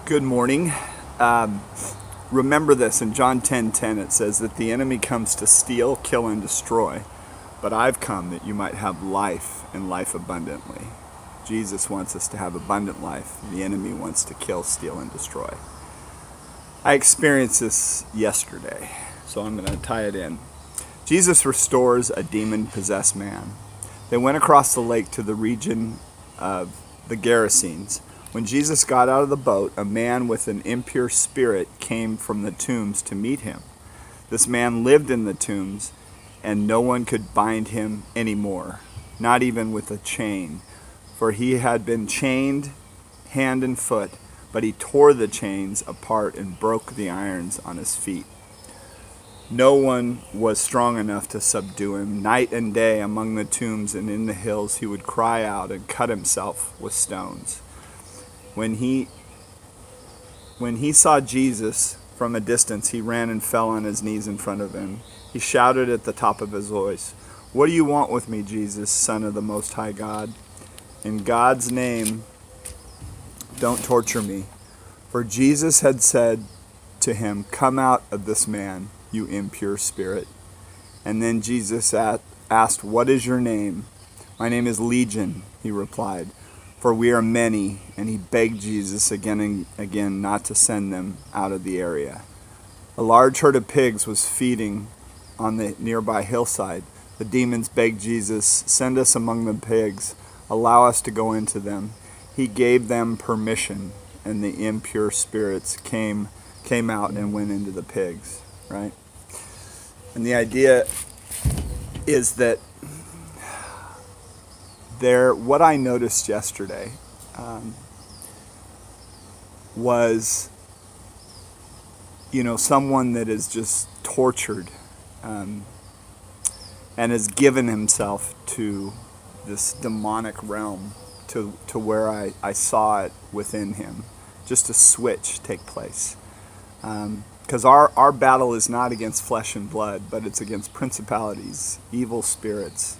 Good morning. Remember this, in John 10:10 it says that the enemy comes to steal, kill, and destroy. But I've come that you might have life and life abundantly. Jesus wants us to have abundant life. The enemy wants to kill, steal, and destroy. I experienced this yesterday, so I'm going to tie it in. Jesus restores a demon-possessed man. They went across the lake to the region of the Gerasenes. When Jesus got out of the boat, a man with an impure spirit came from the tombs to meet him. This man lived in the tombs, and no one could bind him anymore, not even with a chain, for he had been chained hand and foot, but he tore the chains apart and broke the irons on his feet. No one was strong enough to subdue him. Night and day among the tombs and in the hills he would cry out and cut himself with stones. When he saw Jesus from a distance, he ran and fell on his knees in front of him. He shouted at the top of his voice, "What do you want with me, Jesus, Son of the Most High God? In God's name, don't torture me." For Jesus had said to him, "Come out of this man, you impure spirit." And then Jesus asked, "What is your name?" "My name is Legion," he replied, "for we are many," and he begged Jesus again and again not to send them out of the area. A large herd of pigs was feeding on the nearby hillside. The demons begged Jesus, "Send us among the pigs, allow us to go into them." He gave them permission, and the impure spirits came out and went into the pigs, right? And the idea is that what I noticed yesterday was, someone that is just tortured and has given himself to this demonic realm to where I saw it within him, just a switch take place. Because our battle is not against flesh and blood, but it's against principalities, evil spirits.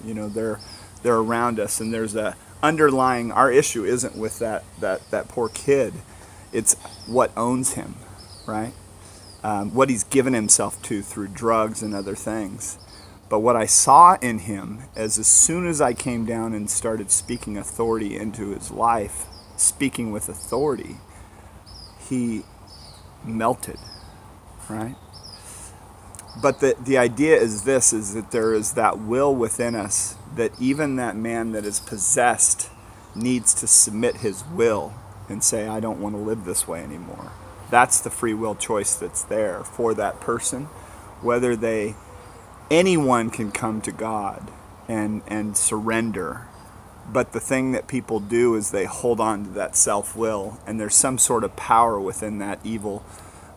They're around us, and there's a underlying. Our issue isn't with that poor kid; it's what owns him, right? What he's given himself to through drugs and other things. But what I saw in him, as soon as I came down and started speaking authority into his life, speaking with authority, he melted, right? But the idea is this, is that there is that will within us that even that man that is possessed needs to submit his will and say, "I don't want to live this way anymore." That's the free will choice that's there for that person, whether anyone can come to God and surrender. But the thing that people do is they hold on to that self-will, and there's some sort of power within that evil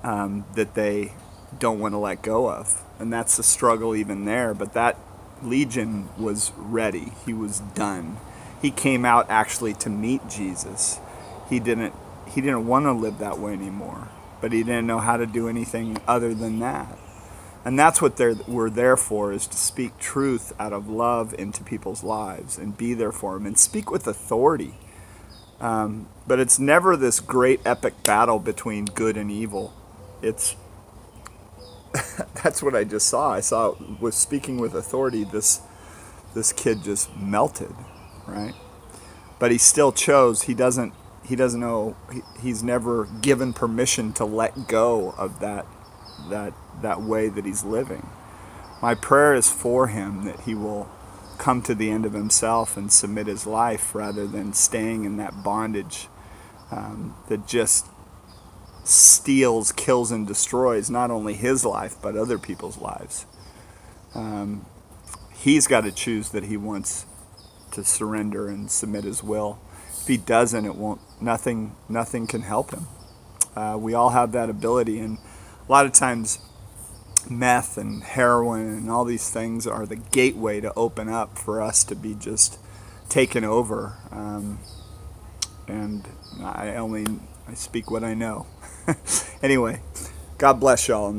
that they don't want to let go of. And that's the struggle even there. But that Legion was ready. He was done. He came out actually to meet Jesus. He didn't want to live that way anymore, but he didn't know how to do anything other than that. And that's what we're there for, is to speak truth out of love into people's lives and be there for them and speak with authority. But it's never this great epic battle between good and evil. That's what I just saw. I saw, with speaking with authority, this kid just melted, right? But he still chose. He doesn't know. He's never given permission to let go of that way that he's living. My prayer is for him that he will come to the end of himself and submit his life rather than staying in that bondage that just steals, kills, and destroys not only his life but other people's lives. He's got to choose that he wants to surrender and submit his will. If he doesn't, it won't. Nothing can help him. We all have that ability, and a lot of times meth and heroin and all these things are the gateway to open up for us to be just taken over. And I speak what I know. Anyway, God bless y'all.